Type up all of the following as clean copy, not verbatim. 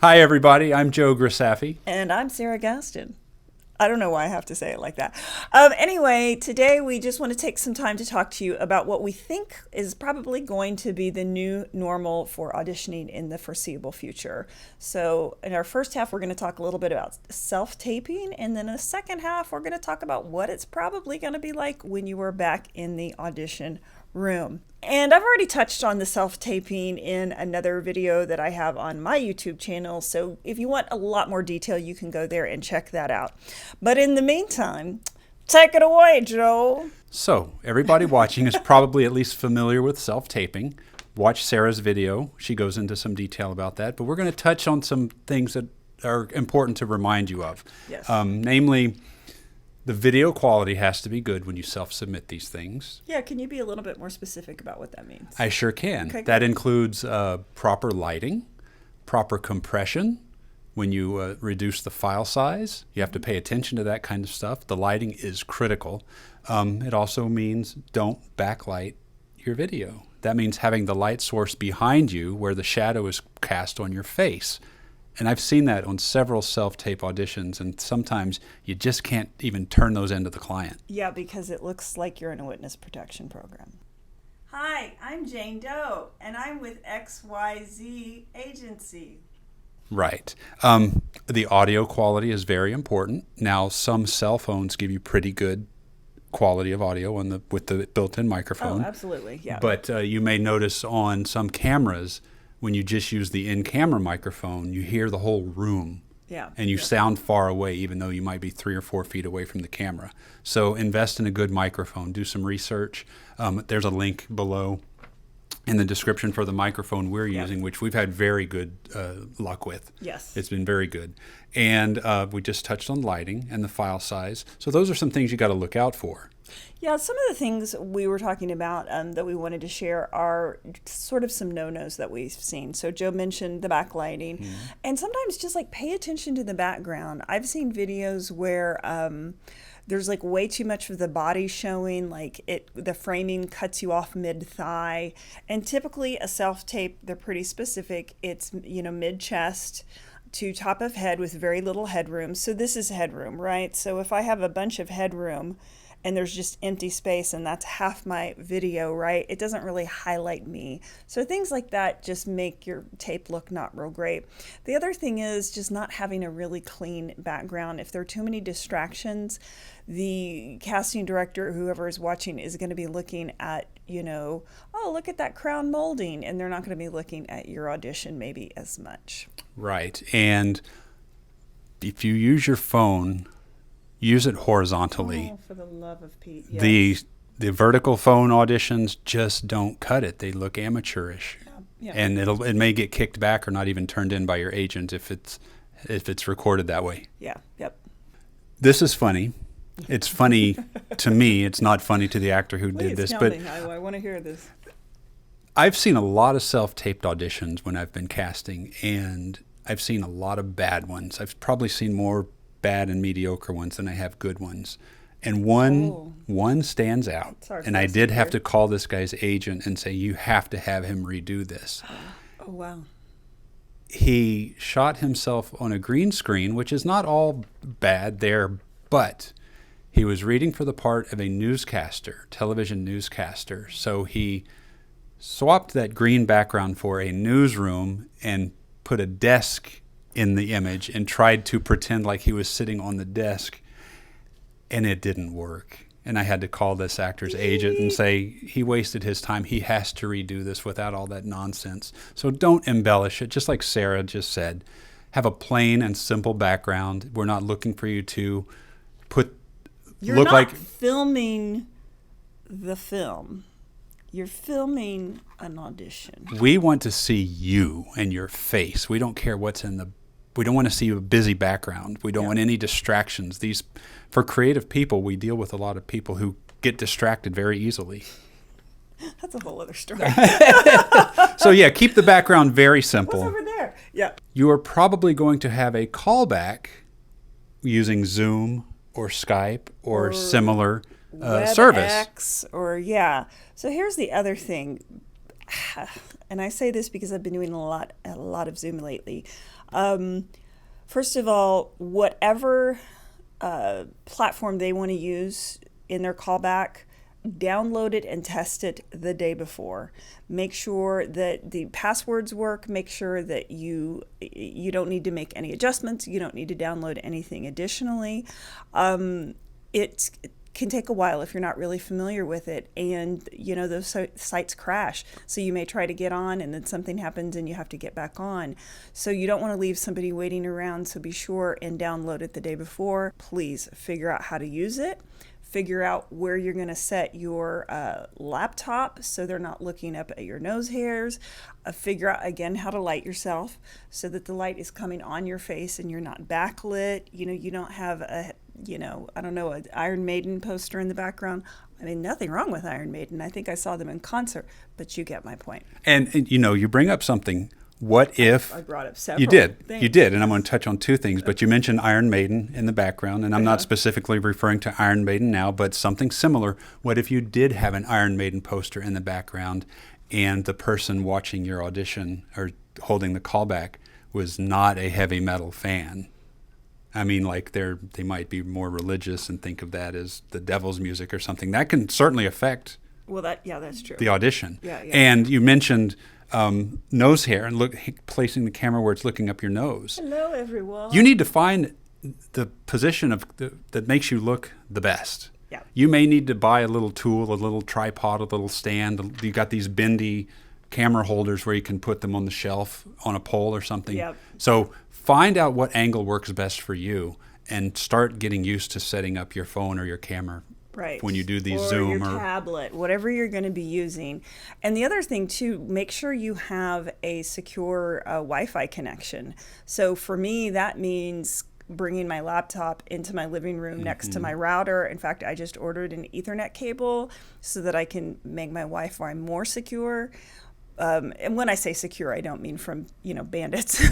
Hi, everybody. I'm Joe Grisaffi. And I'm Sara Gaston. I don't know why I have to say it like that. Anyway, today we just want to take some time to talk to you about what we think is probably going to be the new normal for auditioning in the foreseeable future. So in our first half, we're going to talk a little bit about self-taping. And then in the second half, we're going to talk about what it's probably going to be like when you are back in the audition room. And I've already touched on the self-taping in another video that I have on my YouTube channel. So if you want a lot more detail, you can go there and check that out. But in the meantime, take it away, Joe. So everybody watching is probably at least familiar with self-taping. Watch Sarah's video. She goes into some detail about that. But we're going to touch on some things that are important to remind you of. Yes. Namely, the video quality has to be good when you self-submit these things. Yeah, can you be a little bit more specific about what that means? I sure can. Okay, that includes proper lighting, proper compression. When you reduce the file size, you have to pay attention to that kind of stuff. The lighting is critical. It also means don't backlight your video. That means having the light source behind you where the shadow is cast on your face. And I've seen that on several self-tape auditions, and sometimes you just can't even turn those into the client. Yeah, because it looks like you're in a witness protection program. Hi, I'm Jane Doe, and I'm with XYZ Agency. Right. The audio quality is very important. Now, some cell phones give you pretty good quality of audio with the built-in microphone. Oh, absolutely, yeah. But you may notice on some cameras, when you just use the in-camera microphone, you hear the whole room. Yeah. And you sound far away, even though you might be 3 or 4 feet away from the camera. So invest in a good microphone. Do some research. There's a link below in the description for the microphone we're using, which we've had very good luck with. Yes. It's been very good. And we just touched on lighting and the file size. So those are some things you got to look out for. Yeah, some of the things we were talking about that we wanted to share are sort of some no-nos that we've seen. So Joe mentioned the backlighting, and sometimes just like pay attention to the background. I've seen videos where there's like way too much of the body showing, like the framing cuts you off mid-thigh. And typically a self-tape, they're pretty specific. It's, mid-chest to top of head with very little headroom. So this is headroom, right? So if I have a bunch of headroom and there's just empty space and that's half my video, right? It doesn't really highlight me. So things like that just make your tape look not real great. The other thing is just not having a really clean background. If there are too many distractions, the casting director, whoever is watching, is going to be looking at, oh, look at that crown molding, and they're not going to be looking at your audition maybe as much. Right. And if you use your phone, use it horizontally. Oh, for the love of Pete. Yes. The vertical phone auditions just don't cut it. They look amateurish. Yeah. And it may get kicked back or not even turned in by your agent if it's recorded that way. Yeah. Yep. This is funny. It's funny to me. It's not funny to the actor who did this. But I want to hear this. I've seen a lot of self-taped auditions when I've been casting, and I've seen a lot of bad ones. I've probably seen more bad and mediocre ones than I have good ones. And one stands out. And I did have to call this guy's agent and say, you have to have him redo this. Oh, wow. He shot himself on a green screen, which is not all bad there, but he was reading for the part of a newscaster, television newscaster. So he swapped that green background for a newsroom and put a desk in the image and tried to pretend like he was sitting on the desk, and it didn't work. And I had to call this actor's agent and say he wasted his time. He has to redo this without all that nonsense. So don't embellish it. Just like Sarah just said, have a plain and simple background. We're not looking for you to You're not filming the film. You're filming an audition. We want to see you and your face. We don't care what's we don't want to see a busy background. We don't want any distractions. For creative people, we deal with a lot of people who get distracted very easily. That's a whole other story. So yeah, keep the background very simple. What's over there? Yeah. You are probably going to have a callback using Zoom or Skype or similar service. WebEx So here's the other thing. and I say this because I've been doing a lot of Zoom lately. First of all, whatever platform they want to use in their callback, download it and test it the day before. Make sure that the passwords work. Make sure that you don't need to make any adjustments. You don't need to download anything additionally. It can take a while if you're not really familiar with it, and those sites crash, so you may try to get on and then something happens and you have to get back on. So you don't want to leave somebody waiting around, so be sure and download it the day before. Please figure out how to use it. Figure out where you're going to set your laptop so they're not looking up at your nose hairs. Figure out, again, how to light yourself so that the light is coming on your face and you're not backlit. You don't have an Iron Maiden poster in the background. I mean, nothing wrong with Iron Maiden. I think I saw them in concert, but you get my point. And you bring up something. What if I brought up several you did? things. You did, and I'm going to touch on two things. But you mentioned Iron Maiden in the background, and I'm not specifically referring to Iron Maiden now, but something similar. What if you did have an Iron Maiden poster in the background, and the person watching your audition or holding the callback was not a heavy metal fan? I mean, like they might be more religious and think of that as the devil's music or something. That can certainly affect. Well, that's true. The audition. Yeah. And you mentioned nose hair and placing the camera where it's looking up your nose. Hello, everyone. You need to find the position that makes you look the best. Yeah. You may need to buy a little tool, a little tripod, a little stand. You got these bendy camera holders where you can put them on the shelf on a pole or something. Yep. So find out what angle works best for you and start getting used to setting up your phone or your camera. Right. When you do these or Zoom your tablet, whatever you're going to be using. And the other thing too, make sure you have a secure Wi-Fi connection. So for me, that means bringing my laptop into my living room next to my router. In fact, I just ordered an Ethernet cable so that I can make my Wi-Fi more secure. And when I say secure, I don't mean from, bandits,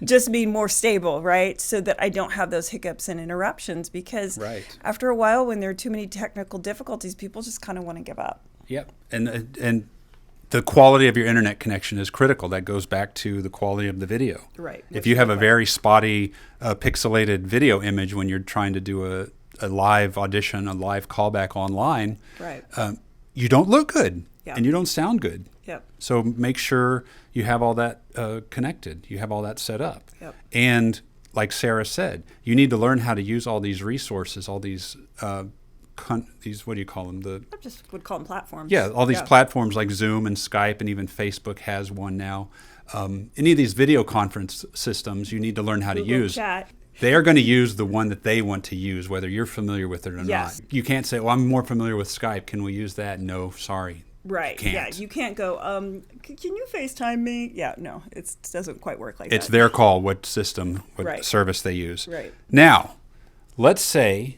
just mean more stable, right? So that I don't have those hiccups and interruptions, because after a while, when there are too many technical difficulties, people just kind of want to give up. Yep. And the quality of your internet connection is critical. That goes back to the quality of the video. Right. If you have a very spotty, pixelated video image when you're trying to do a live audition, a live callback online, you don't look good and you don't sound good. Yep. So make sure you have all that connected. You have all that set up. Yep. And like Sarah said, you need to learn how to use all these resources, all these what do you call them? I just would call them platforms. Yeah, all these platforms like Zoom and Skype, and even Facebook has one now. Any of these video conference systems, you need to learn how to use. Chat. They are going to use the one that they want to use, whether you're familiar with it or Yes. not. You can't say, "Well, I'm more familiar with Skype. Can we use that?" No, sorry. Right. Can't. Yeah. You can't go, can you FaceTime me? Yeah. No, it doesn't quite work like It's that. their call, what system, what Right. service they use. Right. Now, let's say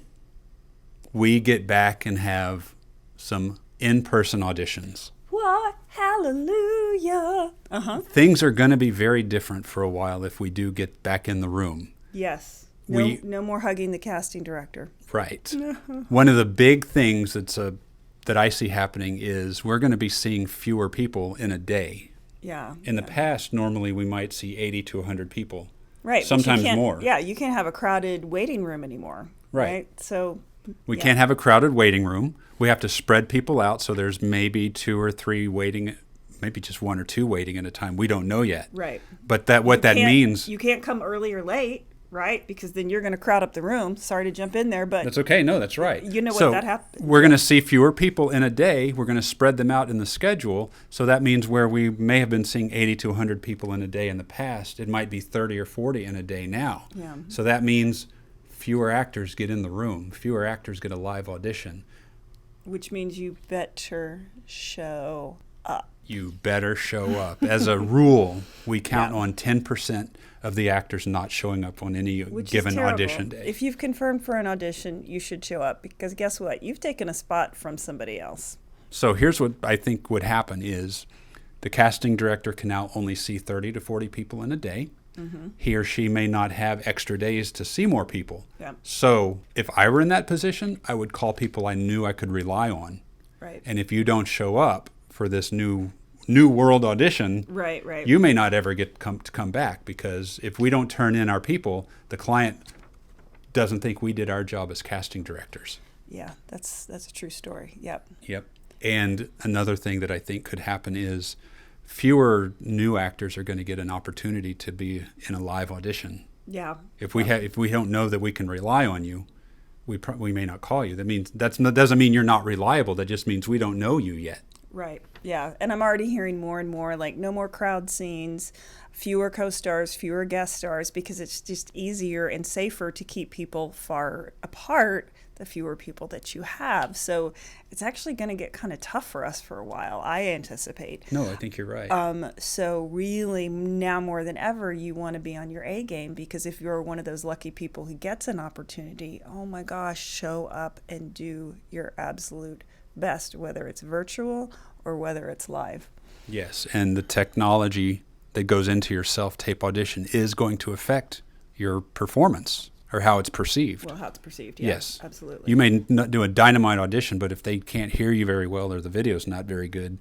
we get back and have some in-person auditions. What? Hallelujah. Things are going to be very different for a while if we do get back in the room. Yes. We- No more hugging the casting director. Right. One of the big things that I see happening is we're going to be seeing fewer people in a day. Yeah. In the past, normally we might see 80 to 100 people. Right. but you Sometimes can't- more. Yeah. You can't have a crowded waiting room anymore. Right. So. We yeah. can't have a crowded waiting room. We have to spread people out so there's maybe 2 or 3 waiting, maybe just 1 or 2 waiting at a time. We don't know yet. Right. But what that means... You can't come early or late, right? Because then you're going to crowd up the room. Sorry to jump in there, but... That's okay. No, that's right. You know so that happens. We're going to see fewer people in a day. We're going to spread them out in the schedule. So that means where we may have been seeing 80 to 100 people in a day in the past, it might be 30 or 40 in a day now. Yeah. So that means fewer actors get in the room. Fewer actors get a live audition. Which means you better show up. You better show up. As a rule, we count on 10% of the actors not showing up on any given audition day. If you've confirmed for an audition, you should show up, because guess what? You've taken a spot from somebody else. So here's what I think would happen is the casting director can now only see 30 to 40 people in a day. Mm-hmm. He or she may not have extra days to see more people. Yeah. So if I were in that position, I would call people I knew I could rely on. Right. And if you don't show up for this new new world audition, right. you may not ever get to come back, because if we don't turn in our people, the client doesn't think we did our job as casting directors. Yeah, that's a true story. Yep. And another thing that I think could happen is fewer new actors are going to get an opportunity to be in a live audition. Yeah. If we don't know that we can rely on you, we may not call you. That doesn't mean you're not reliable. That just means we don't know you yet. Right. Yeah. And I'm already hearing more and more, like, no more crowd scenes, fewer co-stars, fewer guest stars, because it's just easier and safer to keep people far apart the fewer people that you have. So it's actually going to get kind of tough for us for a while, I anticipate. No, I think you're right. So really, now more than ever, you want to be on your A game, because if you're one of those lucky people who gets an opportunity, oh my gosh, show up and do your absolute best, whether it's virtual or whether it's live. Yes, and the technology that goes into your self-tape audition is going to affect your performance, or how it's perceived. Well, how it's perceived, yeah, yes. Absolutely. You may not do a dynamite audition, but if they can't hear you very well, or the video's not very good,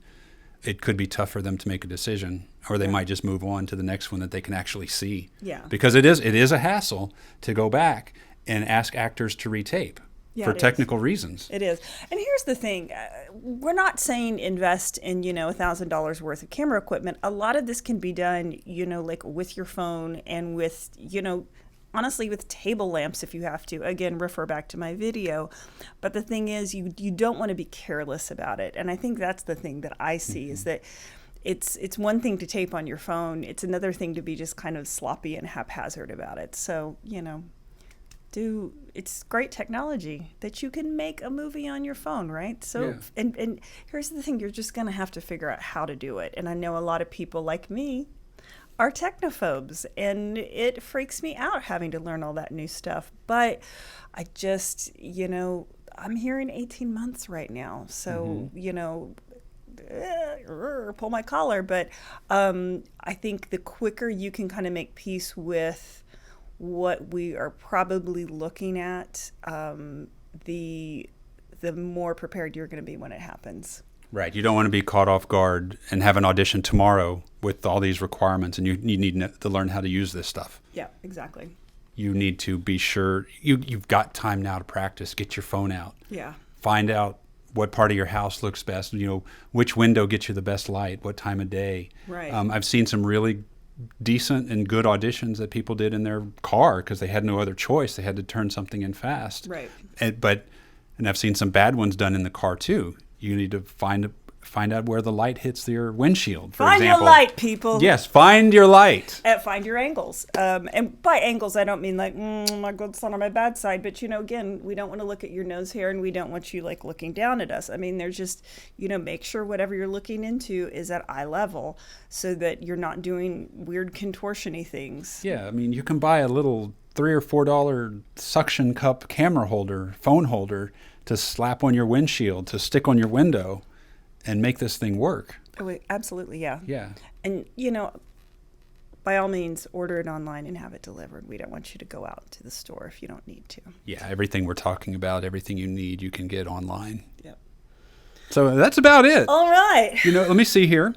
it could be tough for them to make a decision, or they might just move on to the next one that they can actually see. Yeah. Because it is a hassle to go back and ask actors to retape. Yeah, for technical reasons. It is. And here's the thing. We're not saying invest in, $1,000 worth of camera equipment. A lot of this can be done, like with your phone and with, honestly, with table lamps if you have to. Again, refer back to my video. But the thing is, you don't want to be careless about it. And I think that's the thing that I see is that it's one thing to tape on your phone. It's another thing to be just kind of sloppy and haphazard about it. So, it's great technology that you can make a movie on your phone, right? So, yeah. And here's the thing, you're just going to have to figure out how to do it. And I know a lot of people like me are technophobes, and it freaks me out having to learn all that new stuff. But I just, I'm here in 18 months right now. So, pull my collar. But I think the quicker you can kind of make peace with what we are probably looking at, the more prepared you're going to be when it happens. Right. You don't want to be caught off guard and have an audition tomorrow with all these requirements, and you need to learn how to use this stuff. Yeah, exactly. You need to be sure you've got time now to practice. Get your phone out. Yeah. Find out what part of your house looks best. Which window gets you the best light. What time of day. Right. I've seen some really decent and good auditions that people did in their car because they had no other choice. They had to turn something in fast. Right. And I've seen some bad ones done in the car too. You need to find out where the light hits your windshield, for example. Find your light, people. Yes, find your light. Find your angles. And by angles, I don't mean like, my good son on my bad side. But, again, we don't want to look at your nose hair, and we don't want you, like, looking down at us. I mean, there's just, make sure whatever you're looking into is at eye level so that you're not doing weird contortion-y things. Yeah, I mean, you can buy a little $3 or $4 suction cup camera holder, phone holder, to slap on your windshield, to stick on your window, and make this thing work. Oh, absolutely, yeah. Yeah. And, by all means, order it online and have it delivered. We don't want you to go out to the store if you don't need to. Yeah, everything we're talking about, everything you need, you can get online. Yep. So that's about it. All right. Let me see here.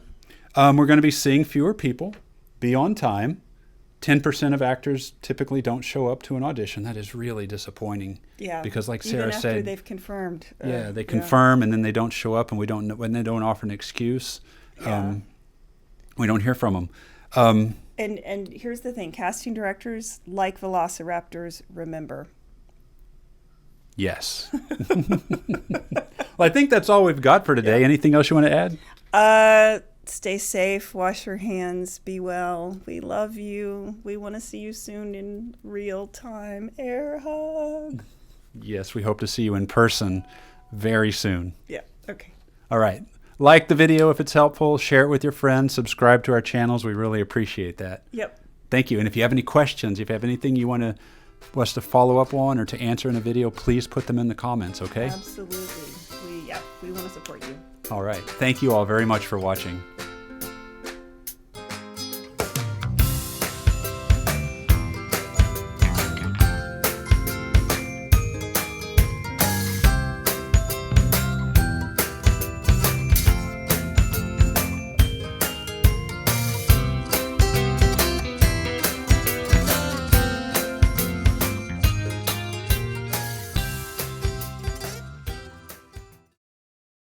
We're going to be seeing fewer people, be on time. 10% of actors typically don't show up to an audition. That is really disappointing. Yeah. Because like Even Sarah after said, they've confirmed. They confirm and then they don't show up, and we don't know when they don't offer an excuse. Yeah. We don't hear from them. And here's the thing, casting directors, like velociraptors, remember. Yes. Well, I think that's all we've got for today. Yeah. Anything else you want to add? Stay safe, wash your hands, be well. We love you. We want to see you soon in real time. Air hug. Yes, we hope to see you in person very soon. Yeah, okay. All right. Like the video if it's helpful. Share it with your friends. Subscribe to our channels. We really appreciate that. Yep. Thank you. And if you have any questions, if you have anything you want us to follow up on or to answer in a video, please put them in the comments, okay? Absolutely. We want to support you. All right. Thank you all very much for watching.